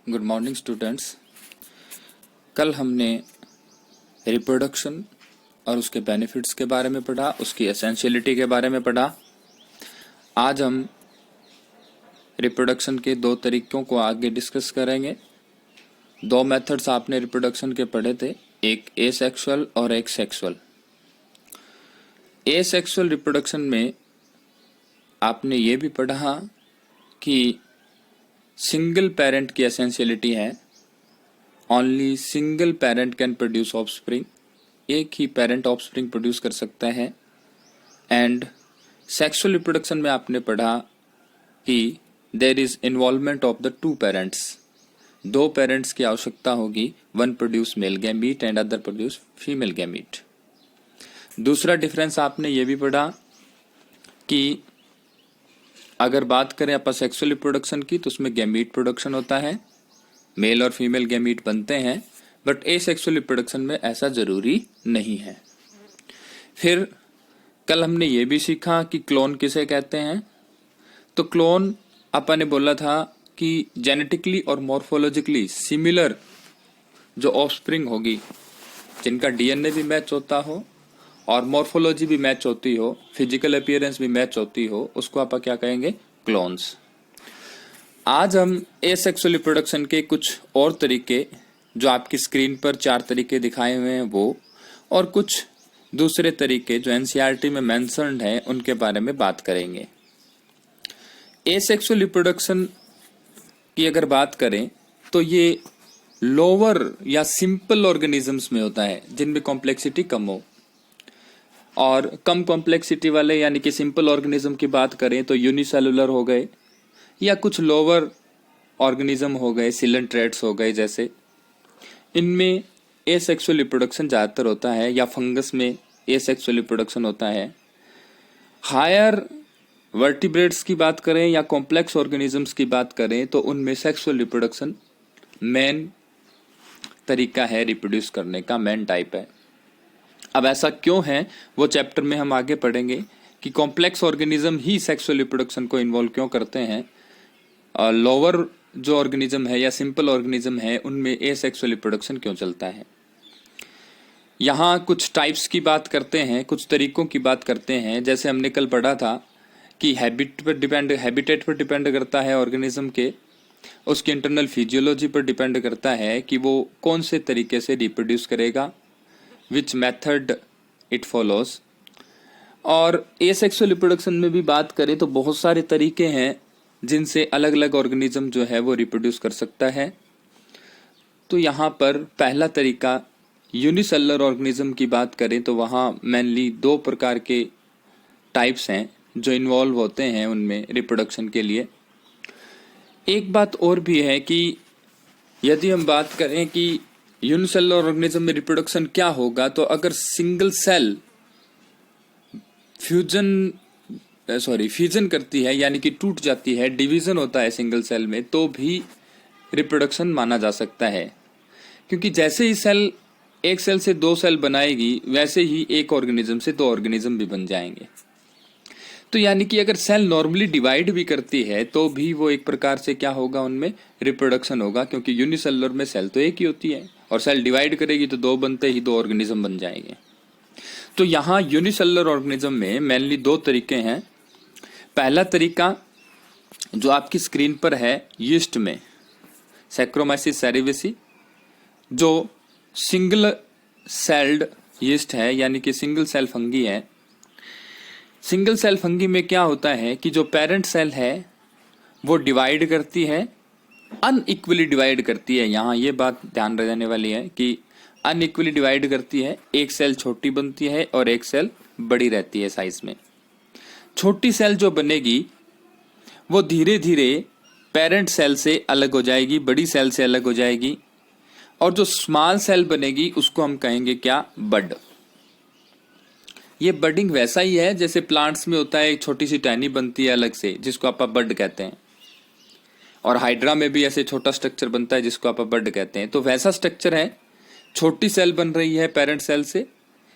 Good morning students. कल हमने reproduction और उसके बेनिफिट्स के बारे में पढ़ा, उसकी एसेंशियलिटी के बारे में पढ़ा। आज हम रिप्रोडक्शन के दो तरीकों को आगे डिस्कस करेंगे। दो मेथड्स आपने रिप्रोडक्शन के पढ़े थे, एक एसेक्सुअल और एक सेक्सुअल। एसेक्सुअल रिप्रोडक्शन में आपने ये भी पढ़ा कि सिंगल पेरेंट की एसेंशियलिटी है, only single parent can produce offspring, एक ही पेरेंट ऑफस्प्रिंग प्रोड्यूस कर सकता है। एंड सेक्सुअल रिप्रोडक्शन में आपने पढ़ा कि there is involvement of the two parents, दो पेरेंट्स की आवश्यकता होगी, one produce male gamete and other produce female gamete. दूसरा डिफरेंस आपने ये भी पढ़ा कि अगर बात करें अपन सेक्सुअल रिप्रोडक्शन की तो उसमें गैमीट प्रोडक्शन होता है, मेल और फीमेल गैमीट बनते हैं, बट एसेक्सुअल रिप्रोडक्शन में ऐसा जरूरी नहीं है। फिर कल हमने ये भी सीखा कि क्लोन किसे कहते हैं। तो क्लोन अपन ने बोला था कि जेनेटिकली और मॉर्फोलॉजिकली सिमिलर जो ऑफस्प्रिंग होगी, जिनका डीएनए भी मैच होता हो और मॉर्फोलॉजी भी मैच होती हो, फिजिकल अपीयरेंस भी मैच होती हो, उसको आप क्या कहेंगे? क्लोन्स। आज हम एसेक्सुअल रिप्रोडक्शन के कुछ और तरीके, जो आपकी स्क्रीन पर 4 तरीके दिखाए हुए हैं वो, और कुछ दूसरे तरीके जो एनसीईआरटी में मेंशन्ड है, उनके बारे में बात करेंगे। एसेक्सुअल रिप्रोडक्शन की अगर बात करें तो ये लोअर या सिंपल ऑर्गेनिजम्स में होता है, जिनमें कॉम्प्लेक्सिटी कम हो। और कम कॉम्प्लेक्सिटी वाले यानी कि सिंपल ऑर्गेनिज्म की बात करें तो यूनिसेलुलर हो गए, या कुछ लोअर ऑर्गेनिज्म हो गए, सिलेंट्रेट्स हो गए जैसे, इनमें एसेक्सुअल रिप्रोडक्शन ज़्यादातर होता है, या फंगस में एसेक्सुअल रिप्रोडक्शन होता है। हायर वर्टिब्रेट्स की बात करें या कॉम्प्लेक्स ऑर्गेनिजम्स की बात करें तो उनमें सेक्सुअल रिप्रोडक्शन मेन तरीका है, रिप्रोड्यूस करने का मेन टाइप है। अब ऐसा क्यों है वो चैप्टर में हम आगे पढ़ेंगे कि कॉम्प्लेक्स ऑर्गेनिज्म ही सेक्सुअल रिप्रोडक्शन को इन्वॉल्व क्यों करते हैं, और लोअर जो ऑर्गेनिज्म है या सिंपल ऑर्गेनिज्म है उनमें एसेक्सुअल रिप्रोडक्शन क्यों चलता है। यहाँ कुछ टाइप्स की बात करते हैं, कुछ तरीकों की बात करते हैं। जैसे हमने कल पढ़ा था कि हैबिटेट पर डिपेंड करता है ऑर्गेनिज्म के, उसकी इंटरनल फिजियोलॉजी पर डिपेंड करता है कि वो कौन से तरीके से रिप्रोड्यूस करेगा, विच मेथड इट फॉलोज। और एसेक्सुअल रिप्रोडक्शन में भी बात करें तो बहुत सारे तरीके हैं जिनसे अलग अलग ऑर्गेनिज्म जो है वो रिप्रोड्यूस कर सकता है। तो यहाँ पर पहला तरीका यूनिसेलुलर ऑर्गेनिज्म की बात करें तो वहाँ मेनली 2 प्रकार के टाइप्स हैं जो इन्वॉल्व होते हैं उनमें रिप्रोडक्शन के लिए। एक बात और भी है कि यदि हम बात करें कि यूनिसेलुलर ऑर्गेनिज्म में रिप्रोडक्शन क्या होगा, तो अगर सिंगल सेल फ्यूजन करती है यानी कि टूट जाती है, डिवीजन होता है सिंगल सेल में, तो भी रिप्रोडक्शन माना जा सकता है। क्योंकि जैसे ही सेल एक सेल से 2 सेल बनाएगी, वैसे ही एक ऑर्गेनिज्म से 2 ऑर्गेनिज्म भी बन जाएंगे। तो यानी कि अगर सेल नॉर्मली डिवाइड भी करती है तो भी वो एक प्रकार से क्या होगा, उनमें रिप्रोडक्शन होगा, क्योंकि यूनिसेलुलर में सेल तो एक ही होती है और सेल डिवाइड करेगी तो 2 बनते ही 2 ऑर्गेनिज्म बन जाएंगे। तो यहाँ यूनिसेलुलर ऑर्गेनिज्म में मेनली 2 तरीके हैं। पहला तरीका जो आपकी स्क्रीन पर है, यीस्ट में सैक्रोमाइसिस सेरेविसी, जो सिंगल सेल्ड यीस्ट है यानी कि सिंगल सेल फंगी है। सिंगल सेल फंगी में क्या होता है कि जो पेरेंट सेल है वो डिवाइड करती है, अनइक्वली डिवाइड करती है। यहाँ ये बात ध्यान रखने वाली है कि अनइक्वली डिवाइड करती है, एक सेल छोटी बनती है और एक सेल बड़ी रहती है साइज में। छोटी सेल जो बनेगी वो धीरे धीरे पेरेंट सेल से अलग हो जाएगी, बड़ी सेल से अलग हो जाएगी, और जो स्मॉल सेल बनेगी उसको हम कहेंगे क्या? बड। ये बडिंग वैसा ही है जैसे प्लांट्स में होता है, एक छोटी सी टहनी बनती है अलग से, जिसको आप बड कहते हैं, और हाइड्रा में भी ऐसे छोटा स्ट्रक्चर बनता है जिसको आप बड कहते हैं। तो वैसा स्ट्रक्चर है, छोटी सेल बन रही है पेरेंट सेल से,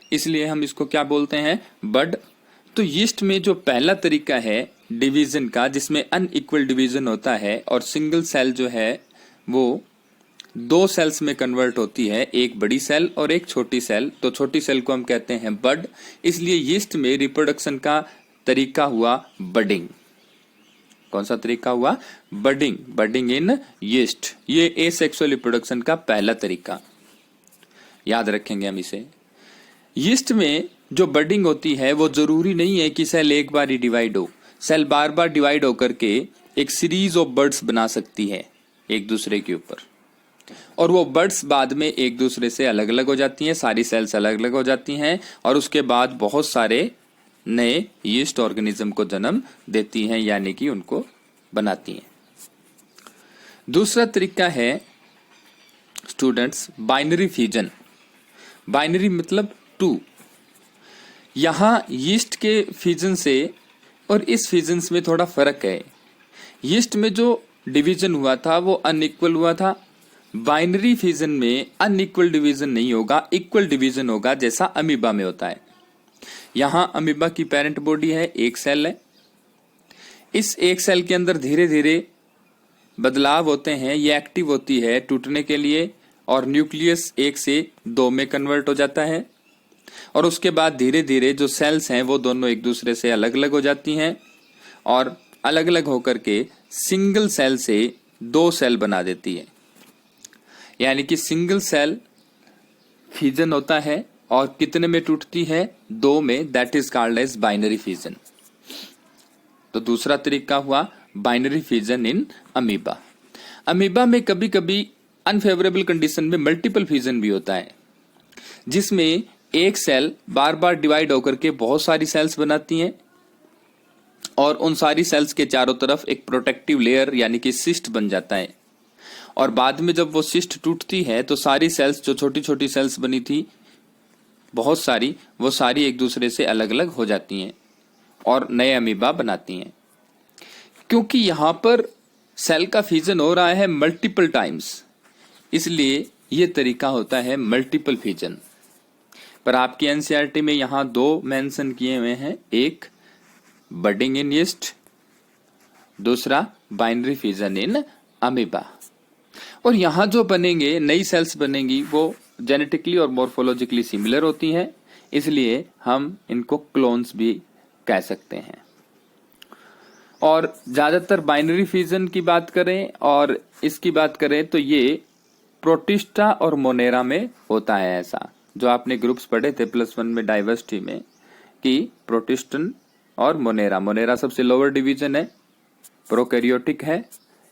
इसलिए हम इसको क्या बोलते हैं? बड। तो यीस्ट में जो पहला तरीका है डिवीजन का, जिसमें अनइक्वल डिवीजन होता है और सिंगल सेल जो है वो दो सेल्स में कन्वर्ट होती है, एक बड़ी सेल और एक छोटी सेल। तो छोटी सेल को हम कहते हैं बड, इसलिए यीस्ट में रिप्रोडक्शन का तरीका हुआ बडिंग। कौन सा तरीका हुआ? बडिंग। बडिंग इन यीस्ट, ये एसेक्सुअल रिप्रोडक्शन का पहला तरीका, याद रखेंगे हम इसे। यीस्ट में जो बडिंग होती है वो जरूरी नहीं है कि सेल एक बार ही डिवाइड हो, सेल बार बार डिवाइड होकर के एक सीरीज ऑफ बर्ड्स बना सकती है एक दूसरे के ऊपर, और वो बर्ड्स बाद में एक दूसरे से अलग अलग हो जाती हैं, सारी सेल्स अलग अलग हो जाती हैं, और उसके बाद बहुत सारे नए यीस्ट ऑर्गेनिज्म को जन्म देती हैं, यानी कि उनको बनाती हैं। दूसरा तरीका है स्टूडेंट्स बाइनरी फिजन। बाइनरी मतलब 2। यहां यीस्ट के फिजन से और इस फिजन्स में थोड़ा फर्क है। यीस्ट में जो डिवीजन हुआ था वो अनइक्वल हुआ था, बाइनरी फिजन में अनइक्वल डिवीजन नहीं होगा, इक्वल डिवीजन होगा, जैसा अमीबा में होता है। यहां अमीबा की पेरेंट बॉडी है, एक सेल है, इस एक सेल के अंदर धीरे धीरे बदलाव होते हैं, ये एक्टिव होती है टूटने के लिए, और न्यूक्लियस 1 से 2 में कन्वर्ट हो जाता है, और उसके बाद धीरे धीरे जो सेल्स हैं वो दोनों एक दूसरे से अलग अलग हो जाती हैं, और अलग अलग होकर के सिंगल सेल से 2 सेल बना देती है, यानी कि सिंगल सेल फिजन होता है, और कितने में टूटती है? 2 में, that is called as binary fission. तो दूसरा तरीका हुआ binary fission in amoeba. Amoeba में कभी कभी अनफेवरेबल कंडीशन में मल्टीपल फिजन भी होता है, जिसमें एक सेल बार बार डिवाइड होकर के बहुत सारी सेल्स बनाती हैं, और उन सारी सेल्स के चारों तरफ एक प्रोटेक्टिव लेयर यानी कि सिस्ट बन जाता है, और बाद में जब वो सिस्ट टूटती है तो सारी सेल्स जो छोटी छोटी सेल्स बनी थी बहुत सारी, वो सारी एक दूसरे से अलग अलग हो जाती हैं और नए अमीबा बनाती हैं। क्योंकि यहां पर सेल का फिजन हो रहा है मल्टीपल टाइम्स, इसलिए ये तरीका होता है मल्टीपल फिजन। पर आपकी एनसीईआरटी में यहां 2 मेंशन किए हुए हैं, एक बडिंग इन यीस्ट, दूसरा बाइनरी फिजन इन अमीबा। और यहां जो बनेंगे नई सेल्स बनेंगी वो जेनेटिकली और मॉर्फोलॉजिकली सिमिलर होती हैं, इसलिए हम इनको क्लोन्स भी कह सकते हैं। और ज्यादातर बाइनरी फिजन की बात करें और इसकी बात करें तो ये प्रोटिस्टा और मोनेरा में होता है। ऐसा जो आपने ग्रुप्स पढ़े थे +1 में डाइवर्सिटी में कि प्रोटिस्टन और मोनेरा, मोनेरा सबसे लोअर डिवीजन है, प्रोकैरियोटिक है,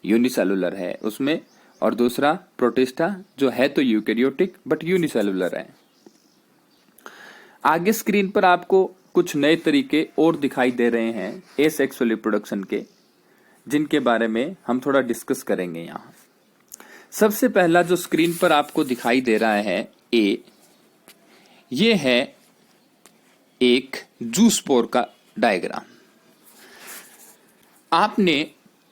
यूनिसेलुलर है उसमें, और दूसरा प्रोटिस्टा जो है तो यूकैरियोटिक बट यूनिसेलुलर है। आगे स्क्रीन पर आपको कुछ नए तरीके और दिखाई दे रहे हैं एसेक्सुअल रिप्रोडक्शन के, जिनके बारे में हम थोड़ा डिस्कस करेंगे यहाँ। सबसे पहला जो स्क्रीन पर आपको दिखाई दे रहा है ये है एक जूस्पोर का डायग्राम। आपने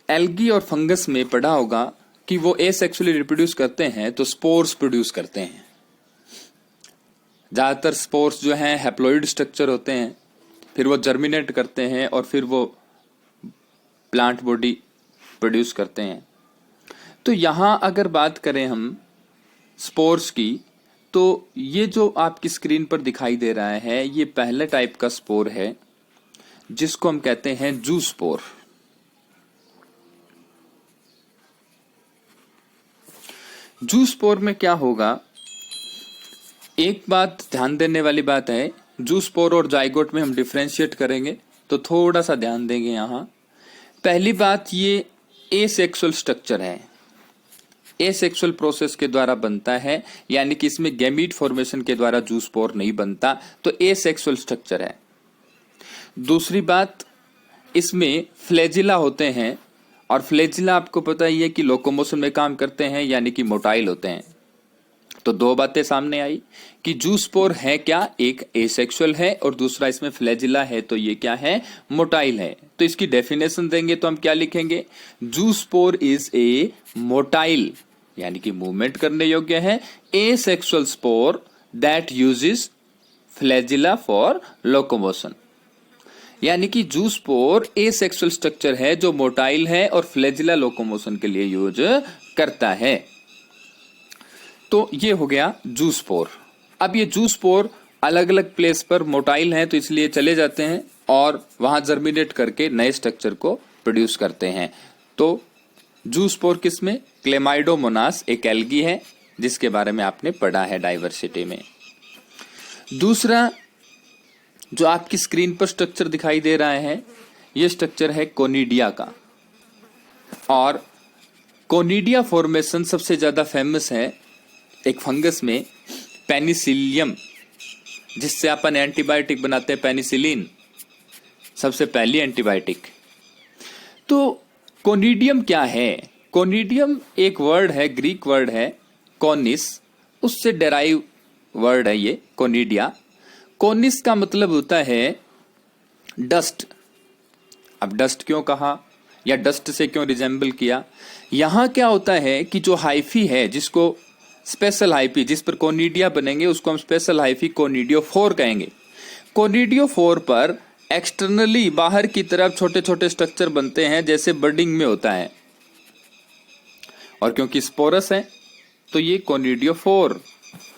एल्गी और फंगस में पढ़ा होगा कि वो एसेक्सुअली रिप्रोड्यूस करते हैं तो स्पोर्स प्रोड्यूस करते हैं। ज्यादातर स्पोर्स जो हैं हैप्लॉइड स्ट्रक्चर होते हैं, फिर वो जर्मिनेट करते हैं और फिर वो प्लांट बॉडी प्रोड्यूस करते हैं। तो यहां अगर बात करें हम स्पोर्स की, तो ये जो आपकी स्क्रीन पर दिखाई दे रहा है ये पहले टाइप का स्पोर है जिसको हम कहते हैं जूस्पोर। जूस्पोर में क्या होगा, एक बात ध्यान देने वाली बात है, जूस्पोर और जाइगोट में हम डिफरेंशिएट करेंगे तो थोड़ा सा ध्यान देंगे यहां। पहली बात, ये एसेक्सुअल स्ट्रक्चर है, एसेक्सुअल प्रोसेस के द्वारा बनता है, यानी कि इसमें गैमीट फॉर्मेशन के द्वारा जूस्पोर नहीं बनता, तो एसेक्सुअल स्ट्रक्चर है। दूसरी बात, इसमें फ्लैजिला होते हैं, और फ्लैजिला आपको पता ही है कि लोकोमोशन में काम करते हैं, यानी कि मोटाइल होते हैं। तो 2 बातें सामने आई कि जूस्पोर है क्या, एक एसेक्सुअल है और दूसरा इसमें फ्लैजिला है, तो ये क्या है, मोटाइल है। तो इसकी डेफिनेशन देंगे तो हम क्या लिखेंगे, जूस्पोर इज ए मोटाइल, यानी कि मूवमेंट करने योग्य है, asexual spore that uses flagella for locomotion. यानी कि जूस्पोर एसेक्सुअल स्ट्रक्चर है जो मोटाइल है और फ्लैजिला लोकोमोशन के लिए यूज करता है। तो ये हो गया जूस्पोर। अब ये जूस्पोर अलग अलग प्लेस पर मोटाइल हैं तो इसलिए चले जाते हैं और वहां जर्मिनेट करके नए स्ट्रक्चर को प्रोड्यूस करते हैं। तो जूस्पोर किसमें? क्लेमाइडोमोनास एक एल्गी है जिसके बारे में आपने पढ़ा है डाइवर्सिटी में। दूसरा जो आपकी स्क्रीन पर स्ट्रक्चर दिखाई दे रहा है ये स्ट्रक्चर है कोनिडिया का, और कोनिडिया फॉर्मेशन सबसे ज्यादा फेमस है एक फंगस में पेनिसिलियम, जिससे अपन एंटीबायोटिक बनाते हैं, पेनिसिलिन सबसे पहली एंटीबायोटिक। तो कोनिडियम क्या है? कोनिडियम एक वर्ड है, ग्रीक वर्ड है कोनिस, उससे डेराइव वर्ड है ये कोनिडिया। कोनिस का मतलब होता है डस्ट। अब डस्ट क्यों कहा या डस्ट से क्यों रिजेंबल किया? यहां क्या होता है कि जो हाइफी है, जिसको स्पेशल हाइफी, जिस पर कोनिडिया बनेंगे उसको हम स्पेशल हाइफी कोनिडियोफोर कहेंगे। कोनिडियोफोर पर एक्सटर्नली बाहर की तरफ छोटे छोटे स्ट्रक्चर बनते हैं जैसे बर्डिंग में होता है, और क्योंकि स्पोरस है तो ये कोनिडियोफोर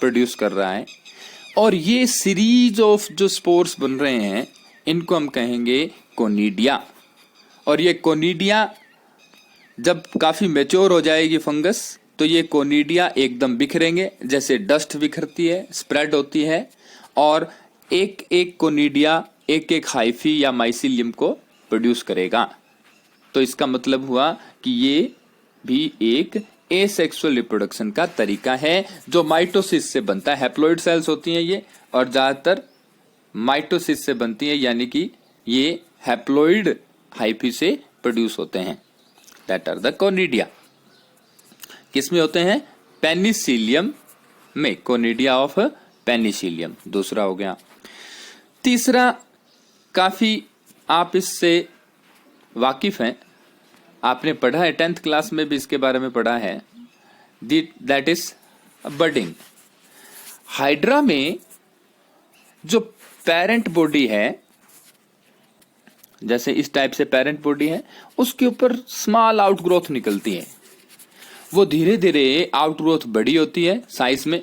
प्रोड्यूस कर रहा है। और ये सीरीज ऑफ जो स्पोर्स बन रहे हैं इनको हम कहेंगे कोनिडिया। और ये कोनिडिया जब काफी मैच्योर हो जाएगी फंगस तो ये कोनिडिया एकदम बिखरेंगे जैसे डस्ट बिखरती है, स्प्रेड होती है, और एक एक कोनिडिया एक एक हाइफी या माइसिलियम को प्रोड्यूस करेगा। तो इसका मतलब हुआ कि ये भी एक एसेक्सुअल रिप्रोडक्शन का तरीका है जो माइटोसिस से बनता है। हैप्लॉइड सेल्स होती हैं ये, और ज्यादातर माइटोसिस से बनती है, यानी कि ये हैप्लॉइड हाइफी से प्रोड्यूस होते हैं। That are the conidia. किसमें होते हैं? पेनिसिलियम में, कोनिडिया ऑफ पेनिसिलियम दूसरा हो गया। तीसरा काफी आप इससे वाकिफ हैं, आपने पढ़ा है 10th क्लास में भी इसके बारे में पढ़ा है, दैट इज बडिंग। हाइड्रा में जो पेरेंट बॉडी है, जैसे इस टाइप से पेरेंट बॉडी है, उसके ऊपर स्मॉल आउटग्रोथ निकलती है। वो धीरे धीरे आउटग्रोथ बड़ी होती है साइज में,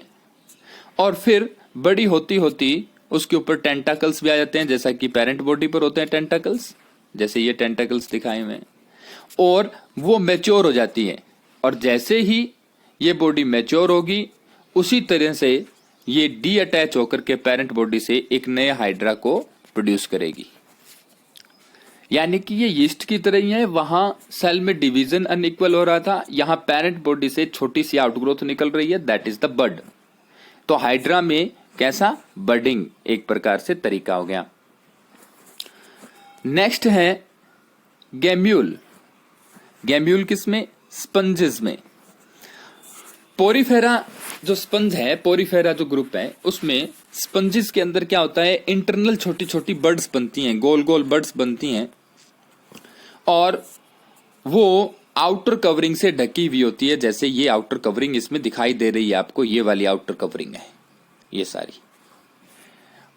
और फिर बड़ी होती होती उसके ऊपर टेंटाकल्स भी आ जाते हैं, जैसा कि पेरेंट बॉडी पर होते हैं टेंटाकल्स, जैसे ये टेंटाकल्स दिखाए हुए हैं। और वो मैच्योर हो जाती है, और जैसे ही ये बॉडी मैच्योर होगी उसी तरह से ये डी अटैच होकर के पेरेंट बॉडी से एक नए हाइड्रा को प्रोड्यूस करेगी। यानी कि ये यीस्ट की तरह ही है, वहां सेल में डिवीजन अनइक्वल हो रहा था, यहां पेरेंट बॉडी से छोटी सी आउटग्रोथ निकल रही है, दैट इज द बड। तो हाइड्रा में कैसा? बडिंग एक प्रकार से तरीका हो गया। नेक्स्ट है गैम्यूल। गैम्यूल किसमें? स्पंजेस में। पोरीफेरा जो स्पंज है, पोरीफेरा जो ग्रुप है, उसमें स्पंजेस के अंदर क्या होता है? इंटरनल छोटी छोटी बर्ड्स बनती हैं, गोल गोल बर्ड्स बनती हैं, और वो आउटर कवरिंग से ढकी हुई होती है। जैसे ये आउटर कवरिंग इसमें दिखाई दे रही है आपको, ये वाली आउटर कवरिंग है ये सारी।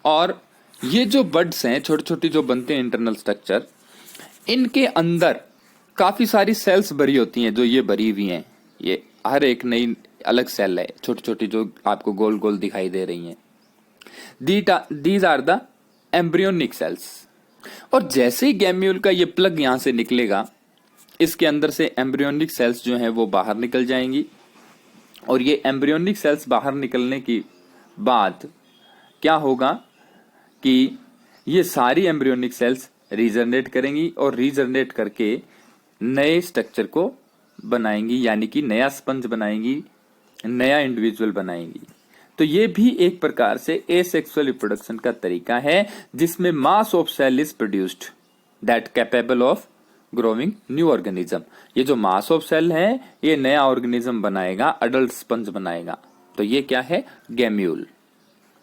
और ये जो बर्ड्स हैं छोटी छोटी जो बनते हैं इंटरनल स्ट्रक्चर, इनके अंदर काफी सारी सेल्स भरी होती हैं, जो ये भरी हुई हैं, ये हर एक नई अलग सेल है छोटी छोटी जो आपको गोल गोल दिखाई दे रही हैं। These are the embryonic cells. और जैसे ही गैम्यूल का ये प्लग यहां से निकलेगा, इसके अंदर से एम्ब्रियोनिक सेल्स जो हैं वो बाहर निकल जाएंगी, और ये एम्ब्रियोनिक सेल्स बाहर निकलने की बाद क्या होगा कि ये सारी एम्ब्रियोनिक सेल्स रीजनरेट करेंगी, और रीजनरेट करके नए स्ट्रक्चर को बनाएंगी, यानी कि नया स्पंज बनाएंगी, नया इंडिविजुअल बनाएंगी। तो ये भी एक प्रकार से एसेक्सुअल रिप्रोडक्शन का तरीका है, जिसमें mass of cell is produced that capable of growing new organism. ये जो मास ऑफ सेल है ये नया ऑर्गेनिज्म बनाएगा, अडल्ट स्पंज बनाएगा। तो ये क्या है? गैम्यूल।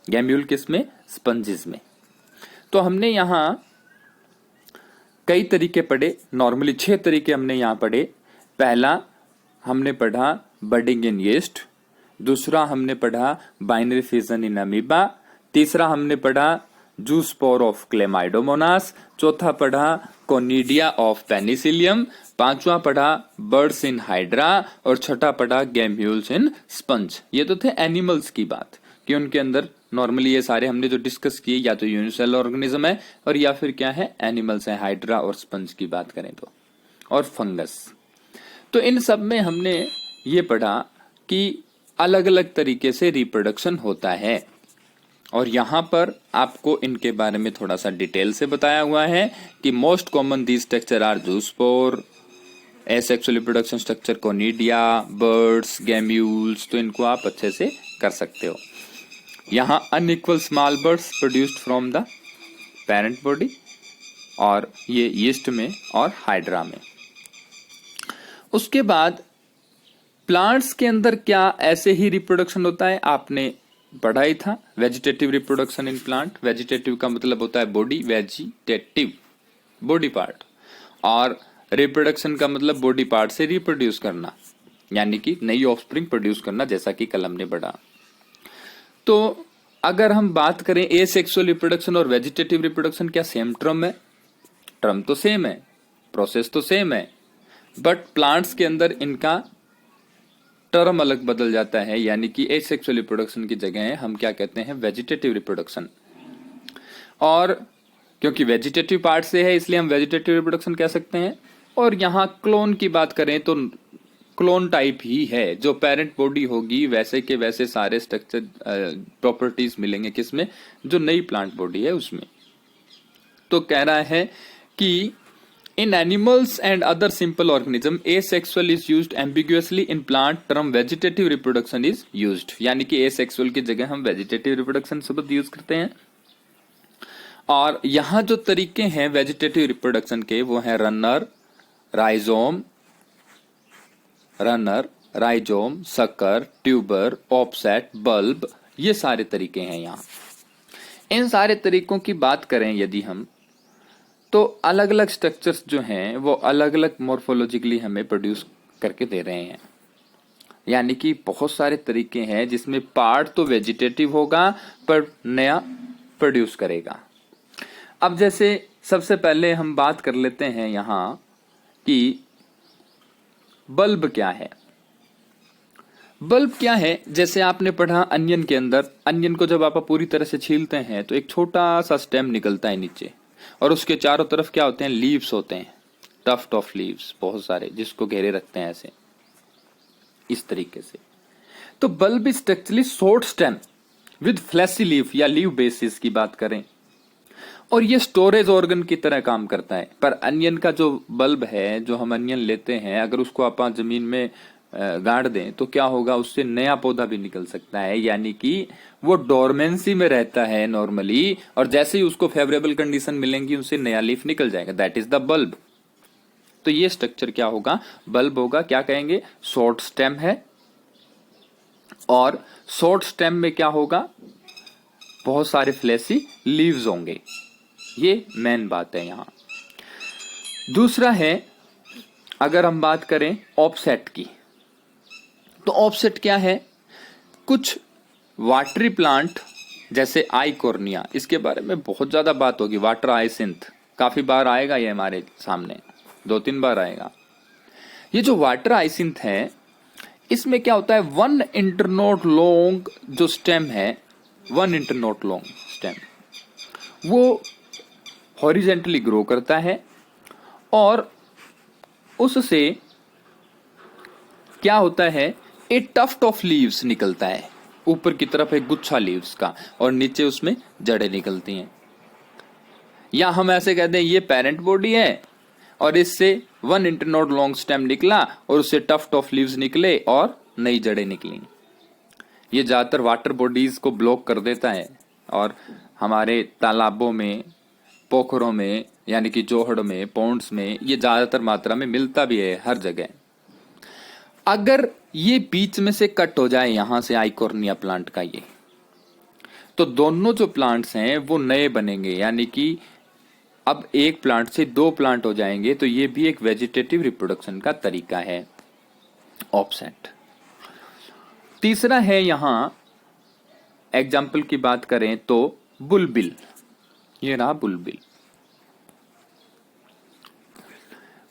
गैम्यूल किसमें? स्पंजेस में। तो हमने यहां कई तरीके पढ़े, नॉर्मली 6 तरीके हमने यहां पढ़े। पहला हमने पढ़ा बडिंग इन यीस्ट, दूसरा हमने पढ़ा बाइनरी फिजन इन अमीबा, तीसरा हमने पढ़ा जूस्पोर ऑफ क्लेमाइडोमोनास, चौथा पढ़ा कोनिडिया ऑफ पेनिसिलियम, पांचवा पढ़ा बर्ड्स इन हाइड्रा और छठा पढ़ा गैम्यूल्स इन स्पंज। ये तो थे एनिमल्स की बात कि उनके अंदर नॉर्मली ये सारे हमने जो डिस्कस किए या तो यूनिसेलुलर ऑर्गेनिज्म है और या फिर क्या है एनिमल्स है, हाइड्रा और स्पंज की बात करें तो, और फंगस। तो इन सब में हमने ये पढ़ा कि अलग अलग तरीके से रिप्रोडक्शन होता है और यहां पर आपको इनके बारे में थोड़ा सा डिटेल से बताया हुआ है कि most common the structure are zoospore, asexual reproduction structure conidia, buds, gemmules. तो इनको आप अच्छे से कर सकते हो। यहाँ unequal small buds produced from the parent body और ये यीस्ट में और हाइड्रा में। उसके बाद प्लांट्स के अंदर क्या ऐसे ही रिप्रोडक्शन होता है? आपने पढ़ा ही था vegetative reproduction in plant. Vegetative का मतलब होता है बॉडी, वेजिटेटिव बॉडी पार्ट, और रिप्रोडक्शन का मतलब बॉडी पार्ट से रिप्रोड्यूस करना, यानी कि नई ऑफस्प्रिंग प्रोड्यूस करना, जैसा कि कल हमने पढ़ा। तो अगर हम बात करें एसेक्सुअल रिप्रोडक्शन और वेजिटेटिव रिप्रोडक्शन, क्या सेम टर्म है? टर्म तो सेम है, प्रोसेस तो सेम है, बट प्लांट्स के अंदर इनका टर्म अलग बदल जाता है। यानी कि एसेक्सुअल रिप्रोडक्शन की जगह हम क्या कहते हैं? Vegetative reproduction. और क्योंकि वेजिटेटिव पार्ट से है इसलिए हम वेजिटेटिव रिप्रोडक्शन कह सकते हैं। और यहाँ क्लोन की बात करें तो क्लोन टाइप ही है, जो पेरेंट बॉडी होगी वैसे के वैसे सारे स्ट्रक्चर प्रॉपर्टीज मिलेंगे किसमें? जो नई प्लांट बॉडी है उसमें। तो कह रहा है कि in animals and other simple organism asexual is used ambiguously, in plant term vegetative reproduction is used. यानी कि एसेक्सुअल की जगह हम वेजिटेटिव रिप्रोडक्शन शब्द यूज करते हैं। और यहाँ जो तरीके हैं वेजिटेटिव रिप्रोडक्शन के वो हैं runner, rhizome, sucker, tuber, offset, bulb, ये सारे तरीके हैं। यहाँ इन सारे तरीकों की बात करें यदि हम, तो अलग अलग स्ट्रक्चर्स जो हैं वो अलग अलग मॉर्फोलॉजिकली हमें प्रोड्यूस करके दे रहे हैं। यानी कि बहुत सारे तरीके हैं जिसमें पार्ट तो वेजिटेटिव होगा पर नया प्रोड्यूस करेगा। अब जैसे सबसे पहले हम बात कर लेते हैं यहाँ कि बल्ब क्या है। बल्ब क्या है? जैसे आपने पढ़ा अनियन के अंदर, अनियन को जब आप पूरी तरह से छीलते हैं तो एक छोटा सा स्टेम निकलता है नीचे, और उसके चारों तरफ क्या होते हैं? लीव्स होते हैं, टफ्ट ऑफ लीव्स बहुत सारे, जिसको घेरे रखते हैं ऐसे इस तरीके से। तो bulb structurally short stem with fleshy leaf या लीव बेसिस की बात करें, और ये स्टोरेज ऑर्गन की तरह काम करता है। पर अनियन का जो बल्ब है, जो हम अनियन लेते हैं, अगर उसको आप जमीन में गाड़ दें तो क्या होगा? उससे नया पौधा भी निकल सकता है। यानी कि वो डोरमेंसी में रहता है नॉर्मली, और जैसे ही उसको फेवरेबल कंडीशन मिलेंगी उससे नया लीफ निकल जाएगा। That is the bulb. तो ये स्ट्रक्चर क्या होगा? बल्ब होगा। क्या कहेंगे? शॉर्ट स्टेम है, और शॉर्ट स्टेम में क्या होगा? बहुत सारे फ्लैशी लीव्स होंगे। ये मेन बात है यहां। दूसरा है, अगर हम बात करें ऑफसेट की, तो ऑफसेट क्या है? कुछ वाटरी प्लांट जैसे आइकोर्निया, इसके बारे में बहुत ज्यादा बात होगी। वाटर हाइसिंथ काफी बार आएगा, ये हमारे सामने 2-3 बार आएगा। ये जो वाटर हाइसिंथ है, इसमें क्या होता है? 1 इंटरनोड लॉन्ग जो स्टेम है, 1 इंटरनोड लॉन्ग स्टेम, वो हॉरिजेंटली ग्रो करता है, और उससे क्या होता है? एक टफ्ट ऑफ लीव्स निकलता है, ऊपर की तरफ एक गुच्छा लीव्स का, और नीचे उसमें जड़ें निकलती हैं। या हम ऐसे कहते हैं ये पेरेंट बॉडी है, और इससे 1 इंटरनोड लॉन्ग स्टेम निकला, और उससे टफ्ट ऑफ लीव्स निकले और नई जड़ें निकली। ये ज्यादातर वाटर बॉडीज को ब्लॉक कर देता है, और हमारे तालाबों में, पोखरों में, यानी कि जोहड़ में, पॉन्ड्स में ये ज्यादातर मात्रा में मिलता भी है हर जगह। अगर ये बीच में से कट हो जाए यहां से आइकोर्निया प्लांट का ये, तो दोनों जो प्लांट्स हैं वो नए बनेंगे। यानी कि अब एक प्लांट से 2 प्लांट हो जाएंगे। तो ये भी एक वेजिटेटिव रिप्रोडक्शन का तरीका है, ऑफसेट। तीसरा है, यहां एग्जाम्पल की बात करें तो बुलबिल। ये रहा बुलबिल।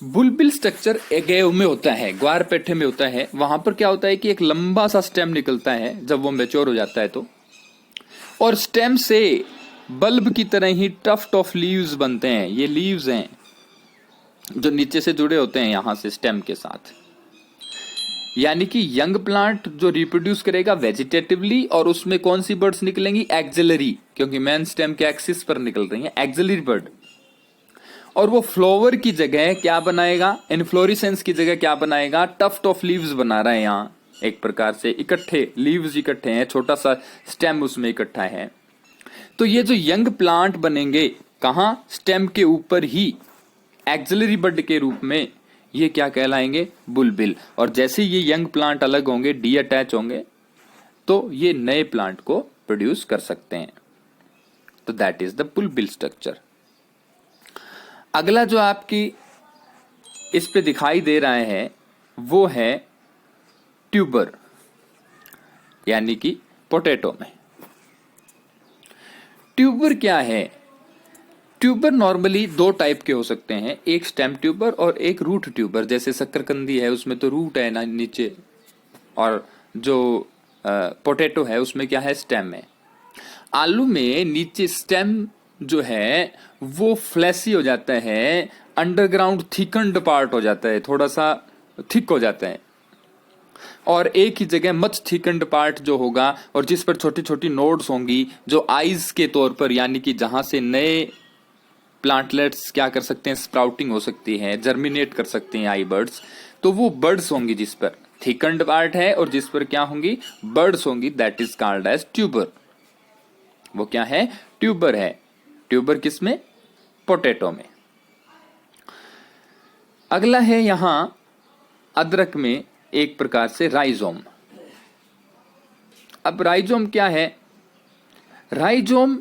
बुलबिल स्ट्रक्चर एगेव में होता है, ग्वार पेठे में होता है। वहां पर क्या होता है कि एक लंबा सा स्टेम निकलता है जब वो मैच्योर हो जाता है तो, और स्टेम से बल्ब की तरह ही टफ्ट ऑफ लीव्स बनते हैं। ये लीव्स हैं जो नीचे से जुड़े होते हैं यहां से स्टेम के साथ। यानी कि यंग प्लांट जो रिप्रोड्यूस करेगा वेजिटेटिवली, और उसमें कौन सी बर्ड्स निकलेंगी? एक्सिलरी, क्योंकि मेन स्टेम के एक्सिस पर निकल रही हैं एक्सिलरी बर्ड। और वो फ्लावर की जगह क्या बनाएगा? इनफ्लोरेसेंस की जगह क्या बनाएगा? टफ्ट ऑफ लीव्स बना रहा है यहाँ, एक प्रकार से इकट्ठे लीव्स इकट्ठे हैं, छोटा सा स्टेम उसमें इकट्ठा है। तो ये जो यंग प्लांट बनेंगे कहां? स्टेम के ऊपर ही एक्सिलरी बड के रूप में, ये क्या कहलाएंगे? बुलबिल। और जैसे ये यंग प्लांट अलग होंगे, डी अटैच होंगे, तो ये नए प्लांट को प्रोड्यूस कर सकते हैं। तो दैट इज द बुलबिल स्ट्रक्चर। अगला जो आपकी इस पे दिखाई दे रहा है वो है ट्यूबर, यानी कि पोटैटो में। ट्यूबर क्या है? ट्यूबर नॉर्मली दो टाइप के हो सकते हैं, एक स्टेम ट्यूबर और एक रूट ट्यूबर। जैसे शक्करकंदी है उसमें तो रूट है ना नीचे, और जो पोटैटो है उसमें क्या है? स्टेम है। आलू में नीचे स्टेम जो है वो फ्लैसी हो जाता है, अंडरग्राउंड थिकन्ड पार्ट हो जाता है, थोड़ा सा थिक हो जाता है, और एक ही जगह मच थिकन्ड पार्ट जो होगा और जिस पर छोटी छोटी नोड्स होंगी जो आइज के तौर पर, यानी कि जहां से नए प्लांटलेट्स क्या कर सकते हैं? स्प्राउटिंग हो सकती है, जर्मिनेट कर सकते हैं आई बर्ड्स। तो वो बर्ड्स होंगी जिस पर थिकन्ड पार्ट है और जिस पर क्या होंगी? बर्ड्स होंगी। That is called as tuber. वो क्या है? ट्यूबर है। ट्यूबर किसमें? पोटैटो में। अगला है यहां अदरक में एक प्रकार से राइजोम। अब राइजोम क्या है? राइजोम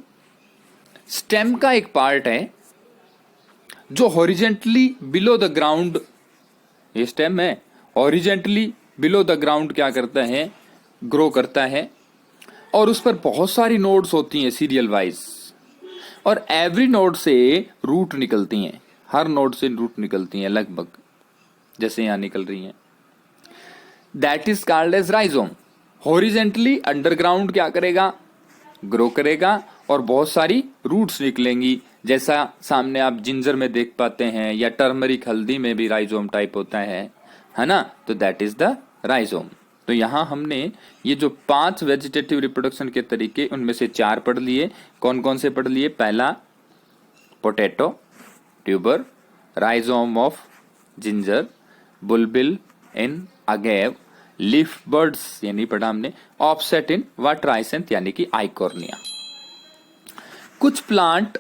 स्टेम का एक पार्ट है जो हॉरिजेंटली बिलो द ग्राउंड, ये स्टेम है, हॉरिजेंटली बिलो द ग्राउंड क्या करता है? ग्रो करता है, और उस पर बहुत सारी नोड्स होती हैं सीरियल वाइज, और एवरी नोड से रूट निकलती हैं, हर नोड से रूट निकलती हैं लगभग, जैसे यहां निकल रही हैं। That is called as rhizome. Horizontally underground क्या करेगा? ग्रो करेगा, और बहुत सारी रूट्स निकलेंगी, जैसा सामने आप जिंजर में देख पाते हैं, या टर्मरिक हल्दी में भी राइजोम टाइप होता है ना? तो दैट इज द राइजोम। तो यहां हमने ये जो 5 वेजिटेटिव रिप्रोडक्शन के तरीके, उनमें से 4 पढ़ लिए। कौन कौन से पढ़ लिए? पहला potato, tuber, rhizome of ginger, बुलबिल in agave, leaf birds यानी पढ़ा हमने, ऑफसेट इन वाटराइसेंथ यानी कि आइकोर्निया। कुछ प्लांट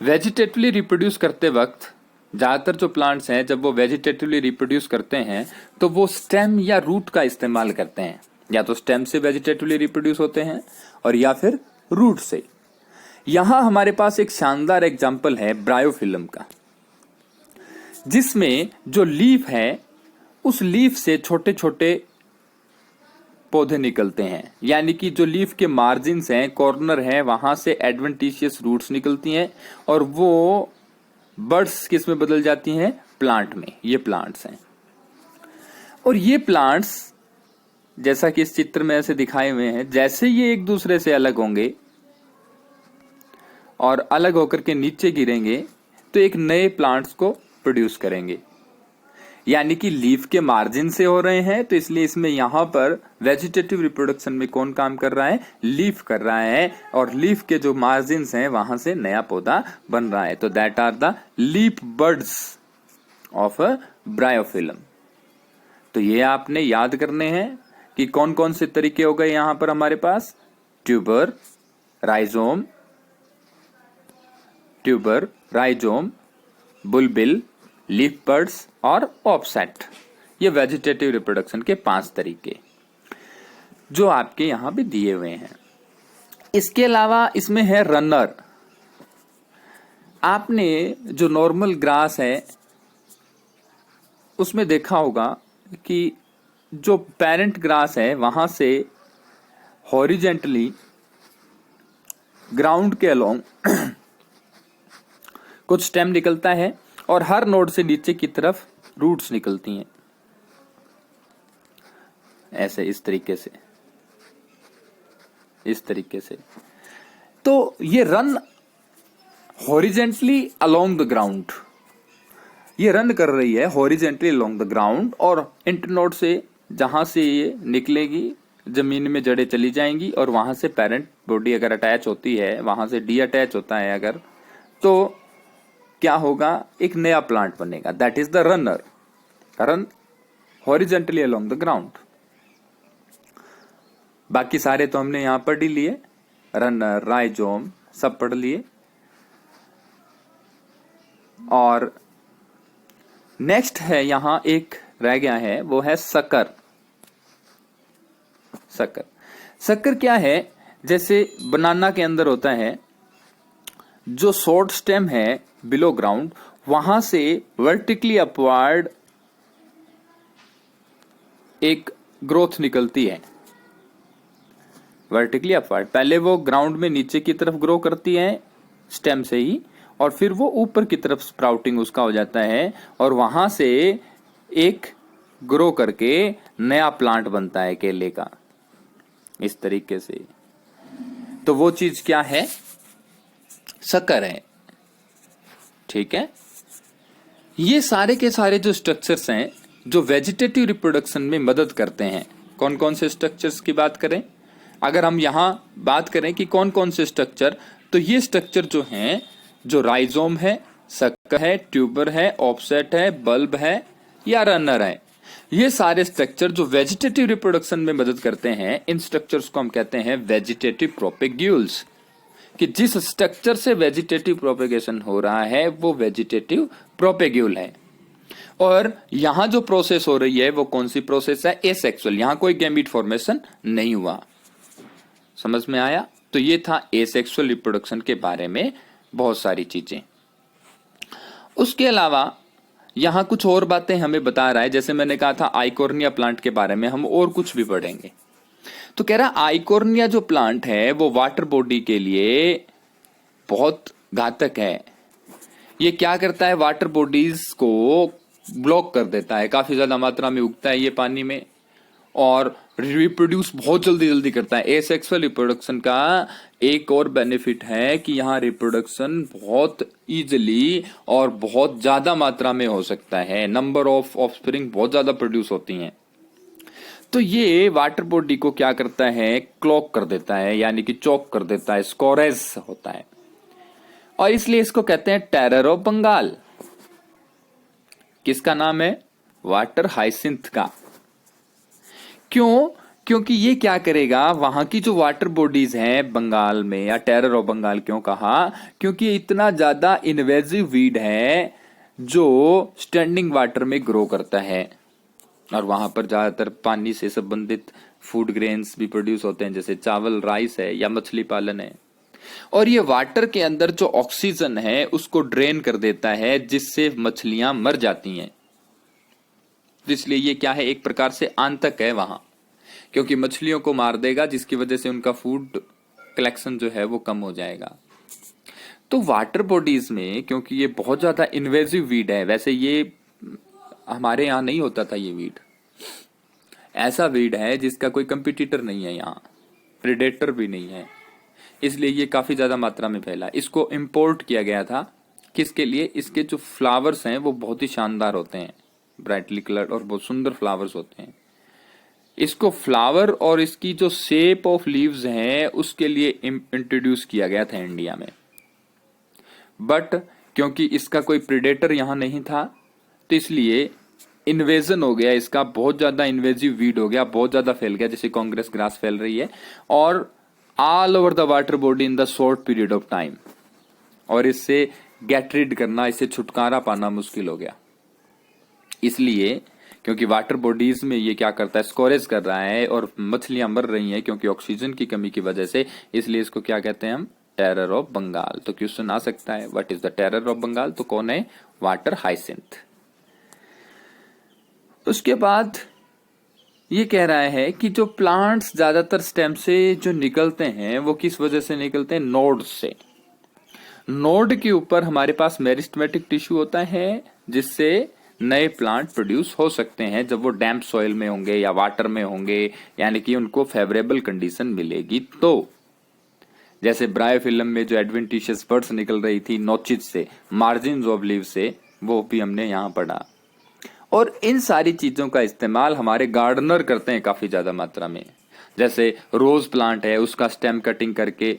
वेजिटेटिवली रिप्रोड्यूस करते वक्त, ज्यादातर जो प्लांट्स हैं जब वो वेजिटेटिवली रिप्रोड्यूस करते हैं तो वो स्टेम या रूट का इस्तेमाल करते हैं। या तो स्टेम से वेजिटेटिवली रिप्रोड्यूस होते हैं और या फिर रूट से। यहां हमारे पास एक शानदार एग्जाम्पल है ब्रायोफिल्म का, जिसमें जो लीफ है उस लीफ से छोटे छोटे पौधे निकलते हैं, यानी कि जो लीफ के मार्जिन्स हैं, कॉर्नर है, वहां से एडवेंटिशियस रूट्स निकलती हैं, और वो बर्ड्स किस में बदल जाती हैं? प्लांट में। ये प्लांट्स हैं, और ये प्लांट्स जैसा कि इस चित्र में ऐसे दिखाए हुए हैं, जैसे ये एक दूसरे से अलग होंगे और अलग होकर के नीचे गिरेंगे तो एक नए प्लांट्स को प्रोड्यूस करेंगे। यानी कि लीफ के मार्जिन से हो रहे हैं, तो इसलिए इसमें यहां पर वेजिटेटिव रिप्रोडक्शन में कौन काम कर रहा है? लीफ कर रहा है, और लीफ के जो मार्जिन्स हैं वहां से नया पौधा बन रहा है। तो that are the leaf buds of a bryophyllum. तो ये आपने याद करने हैं कि कौन कौन से तरीके हो गए यहां पर हमारे पास? Tuber, rhizome, bulbil, leaf buds और ऑफसेट। ये वेजिटेटिव रिप्रोडक्शन के 5 तरीके जो आपके यहां पे दिए हुए हैं। इसके अलावा इसमें है रनर। आपने जो नॉर्मल ग्रास है उसमें देखा होगा कि जो पेरेंट ग्रास है वहां से हॉरिजेंटली ग्राउंड के अलोंग कुछ स्टेम निकलता है और हर नोड से नीचे की तरफ रूट्स निकलती हैं, ऐसे इस तरीके से, इस तरीके से। तो ये run horizontally along the ground, ये रन कर रही है हॉरिजेंटली अलोंग द ग्राउंड, और इंटरनोड से जहां से ये निकलेगी जमीन में जड़ें चली जाएंगी और वहां से पेरेंट बॉडी अगर अटैच होती है, वहां से डी अटैच होता है अगर, तो क्या होगा, एक नया प्लांट बनेगा। That is the runner, run horizontally along the ground. बाकी सारे तो हमने यहां पढ़ ही लिए, रनर, राइजोम सब पढ़ लिए। और नेक्स्ट है, यहां एक रह गया है, वो है सकर। सकर, सकर क्या है, जैसे बनाना के अंदर होता है, जो शॉर्ट स्टेम है बिलो ग्राउंड, वहां से वर्टिकली अपवर्ड एक ग्रोथ निकलती है, वर्टिकली अपवर्ड। पहले वो ग्राउंड में नीचे की तरफ ग्रो करती है स्टेम से ही, और फिर वो ऊपर की तरफ स्प्राउटिंग उसका हो जाता है, और वहां से एक ग्रो करके नया प्लांट बनता है केले का, इस तरीके से। तो वो चीज क्या है, सकर है। ठीक है, ये सारे के सारे जो स्ट्रक्चर्स हैं जो वेजिटेटिव रिप्रोडक्शन में मदद करते हैं। कौन कौन से स्ट्रक्चर्स की बात करें, अगर हम यहां बात करें कि कौन कौन से स्ट्रक्चर, तो ये स्ट्रक्चर जो हैं, जो राइजोम है, सकर है, ट्यूबर है, ऑफसेट है, बल्ब है या रनर है, ये सारे स्ट्रक्चर जो वेजिटेटिव रिप्रोडक्शन में मदद करते हैं, इन स्ट्रक्चर्स को हम कहते हैं वेजिटेटिव प्रोपेग्यूल्स। कि जिस स्ट्रक्चर से वेजिटेटिव प्रोपेगेशन हो रहा है वो वेजिटेटिव प्रोपेग्यूल है। और यहां जो प्रोसेस हो रही है वो कौन सी प्रोसेस है, एसेक्सुअल, यहां कोई गैमीट फॉर्मेशन नहीं हुआ। समझ में आया? तो ये था एसेक्सुअल रिप्रोडक्शन के बारे में बहुत सारी चीजें। उसके अलावा यहां कुछ और बातें हमें बता रहा है, जैसे मैंने कहा था आइकोर्निया प्लांट के बारे में हम और कुछ भी पढ़ेंगे। तो कह रहा आइकोर्निया जो प्लांट है वो वाटर बॉडी के लिए बहुत घातक है। ये क्या करता है, वाटर बॉडीज को ब्लॉक कर देता है, काफी ज्यादा मात्रा में उगता है ये पानी में, और रिप्रोड्यूस बहुत जल्दी जल्दी करता है। एसेक्सुअल रिप्रोडक्शन का एक और बेनिफिट है कि यहाँ रिप्रोडक्शन बहुत इजीली और बहुत ज्यादा मात्रा में हो सकता है, नंबर ऑफ ऑफस्प्रिंग बहुत ज्यादा प्रोड्यूस होती हैं। तो ये वाटर बॉडी को क्या करता है, क्लॉक कर देता है, यानी कि चौक कर देता है, स्कोरेज होता है, और इसलिए इसको कहते हैं टेरर ऑफ बंगाल। किसका नाम है, वाटर हाइसिंथ का। क्यों? क्योंकि ये क्या करेगा, वहां की जो वाटर बॉडीज हैं बंगाल में, या टेरर ऑफ बंगाल क्यों कहा, क्योंकि ये इतना ज्यादा इन्वेजिव वीड है जो स्टैंडिंग वाटर में ग्रो करता है, और वहां पर ज्यादातर पानी से संबंधित फूड ग्रेन्स भी प्रोड्यूस होते हैं, जैसे चावल, राइस है या मछली पालन है। और ये वाटर के अंदर जो ऑक्सीजन है उसको ड्रेन कर देता है, जिससे मछलियां मर जाती हैं। इसलिए ये क्या है, एक प्रकार से आंतक है वहां, क्योंकि मछलियों को मार देगा, जिसकी वजह से उनका फूड कलेक्शन जो है वो कम हो जाएगा। तो वाटर बॉडीज में क्योंकि ये बहुत ज्यादा इन्वेजिव वीड है, वैसे ये हमारे यहाँ नहीं होता था, ये वीड ऐसा वीड है जिसका कोई कंपटीटर नहीं है, यहाँ प्रेडेटर भी नहीं है, इसलिए ये काफी ज्यादा मात्रा में फैला। इसको इंपोर्ट किया गया था, किसके लिए, इसके जो फ्लावर्स हैं वो बहुत ही शानदार होते हैं, ब्राइटली कलर्ड और बहुत सुंदर फ्लावर्स होते हैं। इसको फ्लावर और इसकी जो शेप ऑफ लीव्स हैं उसके लिए इंट्रोड्यूस किया गया था इंडिया में, बट क्योंकि इसका कोई प्रेडेटर यहाँ नहीं था तो इसलिए इन्वेजन हो गया इसका, बहुत ज्यादा इन्वेजिव वीड हो गया, बहुत ज्यादा फैल गया, जैसे कांग्रेस ग्रास फैल रही है, और all over the water body in the short period of time, और इससे गेट रिड करना, इससे छुटकारा पाना मुश्किल हो गया। इसलिए क्योंकि वाटर बॉडीज में ये क्या करता है, स्कोरेज कर रहा है, और मछलियां मर रही हैं क्योंकि ऑक्सीजन की कमी की वजह से, इसलिए इसको क्या कहते हैं हम, टेरर ऑफ बंगाल। तो क्वेश्चन आ सकता है, what is the terror of Bengal, तो कौन है, वाटर हाइसिंथ। उसके बाद ये कह रहा है कि जो प्लांट्स ज्यादातर स्टेम से जो निकलते हैं वो किस वजह से निकलते हैं, नोड्स से। नोड के ऊपर हमारे पास मेरिस्टेमेटिक टिश्यू होता है जिससे नए प्लांट प्रोड्यूस हो सकते हैं जब वो डैम्प सॉइल में होंगे या वाटर में होंगे, यानी कि उनको फेवरेबल कंडीशन मिलेगी। तो जैसे ब्रायोफिल्म में जो एडवेंटिशियस बर्ड्स निकल रही थी नोचिज से, मार्जिन ऑफ लीव से, वो भी हमने यहाँ पढ़ा। और इन सारी चीजों का इस्तेमाल हमारे गार्डनर करते हैं काफी ज्यादा मात्रा में। जैसे रोज प्लांट है, उसका स्टेम कटिंग करके,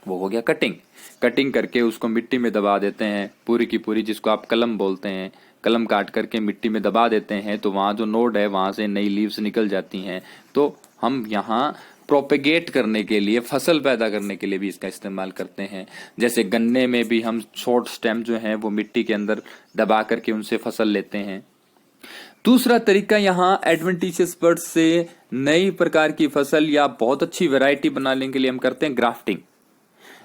वो हो गया कटिंग करके उसको मिट्टी में दबा देते हैं पूरी की पूरी, जिसको आप कलम बोलते हैं। कलम काट करके मिट्टी में दबा देते हैं तो वहां जो नोड है वहां से नई लीव्स निकल जाती हैं। तो हम यहाँ प्रोपेगेट करने के लिए, फसल पैदा करने के लिए भी इसका इस्तेमाल करते हैं। जैसे गन्ने में भी हम शॉर्ट स्टेम जो है वो मिट्टी के अंदर दबा करके उनसे फसल लेते हैं। दूसरा तरीका यहाँ एडवेंटिशियस बर्ड्स से नई प्रकार की फसल या बहुत अच्छी वैरायटी बनाने के लिए हम करते हैं ग्राफ्टिंग।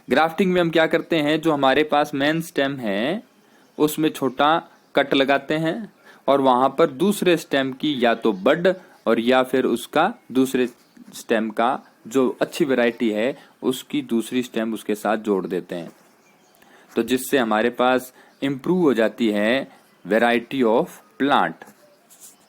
ग्राफ्टिंग में हम क्या करते हैं, जो हमारे पास मेन स्टेम है उसमें छोटा कट लगाते हैं और वहां पर दूसरे स्टेम की या तो बड और या फिर उसका दूसरे स्टेम का जो अच्छी वैरायटी है उसकी दूसरी स्टेम उसके साथ जोड़ देते हैं। तो जिससे हमारे पास इंप्रूव हो जाती है वैरायटी ऑफ प्लांट।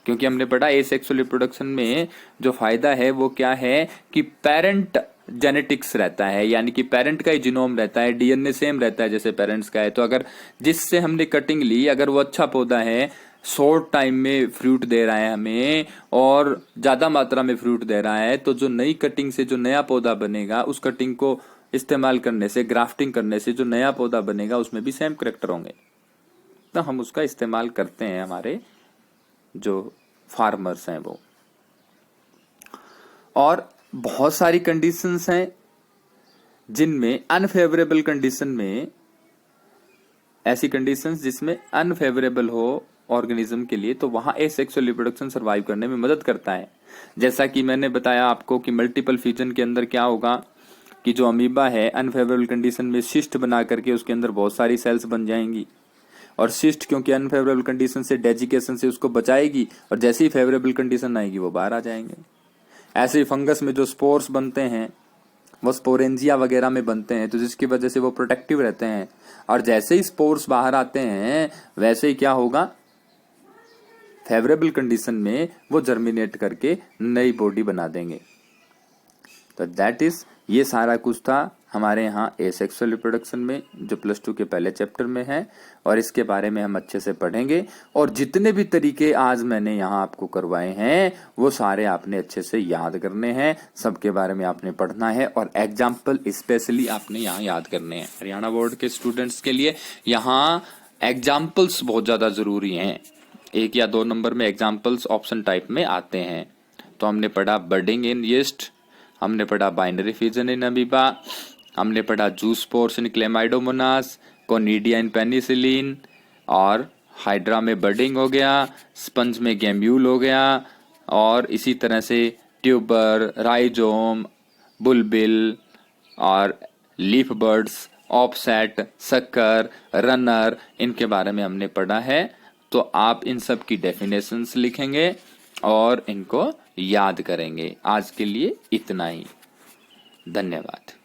क्योंकि हमने पढ़ा एसेक्सुअल रिप्रोडक्शन में जो फायदा है वो क्या है कि पेरेंट जेनेटिक्स रहता है, यानी कि पेरेंट का ही जीनोम रहता है, डीएनए सेम रहता है जैसे पेरेंट्स का है। तो अगर जिससे हमने कटिंग ली, अगर वो अच्छा पौधा है, शॉर्ट टाइम में फ्रूट दे रहा है हमें और ज्यादा मात्रा में फ्रूट दे रहा है, तो जो नई कटिंग से जो नया पौधा बनेगा उस कटिंग को इस्तेमाल करने से, ग्राफ्टिंग करने से जो नया पौधा बनेगा उसमें भी सेम करेक्टर होंगे। तो हम उसका इस्तेमाल करते हैं, हमारे जो फार्मर्स हैं वो। और बहुत सारी कंडीशंस हैं जिनमें अनफेवरेबल कंडीशन में, ऐसी कंडीशंस जिसमें अनफेवरेबल हो ऑर्गेनिज्म के लिए, तो वहां एसेक्सुअल रिप्रोडक्शन सर्वाइव करने में मदद करता है। जैसा कि मैंने बताया आपको कि मल्टीपल फ्यूजन के अंदर क्या होगा कि जो अमीबा है अनफेवरेबल कंडीशन में सिस्ट बना करके उसके अंदर बहुत सारी सेल्स बन जाएंगी, और सिस्ट क्योंकि अनफेवरेबल कंडीशन से, डेजिकेशन से उसको बचाएगी, और जैसे ही फेवरेबल कंडीशन आएगी वो बाहर आ जाएंगे। ऐसे ही फंगस में जो स्पोर्स बनते हैं वो स्पोरेंजिया वगैरह में बनते हैं, तो जिसकी वजह से वो प्रोटेक्टिव रहते हैं, और जैसे ही स्पोर्स बाहर आते हैं वैसे ही क्या होगा, फेवरेबल कंडीशन में वो जर्मिनेट करके नई बॉडी बना देंगे। तो दैट इज, ये सारा कुछ था हमारे यहाँ एसेक्सुअल रिप्रोडक्शन में जो +2 के पहले चैप्टर में है, और इसके बारे में हम अच्छे से पढ़ेंगे। और जितने भी तरीके आज मैंने यहाँ आपको करवाए हैं वो सारे आपने अच्छे से याद करने हैं, सबके बारे में आपने पढ़ना है, और एग्जाम्पल स्पेशली आपने यहाँ याद करने हैं। हरियाणा बोर्ड के स्टूडेंट्स के लिए यहाँ एग्जाम्पल्स बहुत ज्यादा जरूरी हैं। 1 या 2 नंबर में एग्जाम्पल्स ऑप्शन टाइप में आते हैं। तो हमने पढ़ा बर्डिंग इन यीस्ट, हमने पढ़ा बाइनरी फ्यूजन इन अमीबा, हमने पढ़ा जूस्पोर्स इन क्लेमाइडोमोनास, कोनिडिया इन पेनिसिलिन, और हाइड्रा में बर्डिंग हो गया, स्पंज में गैम्यूल हो गया, और इसी तरह से ट्यूबर, राइजोम, बुलबिल और लीफ बर्ड्स, ऑफसेट, सक्कर, रनर, इनके बारे में हमने पढ़ा है। तो आप इन सब की डेफिनेशंस लिखेंगे और इनको याद करेंगे। आज के लिए इतना ही, धन्यवाद।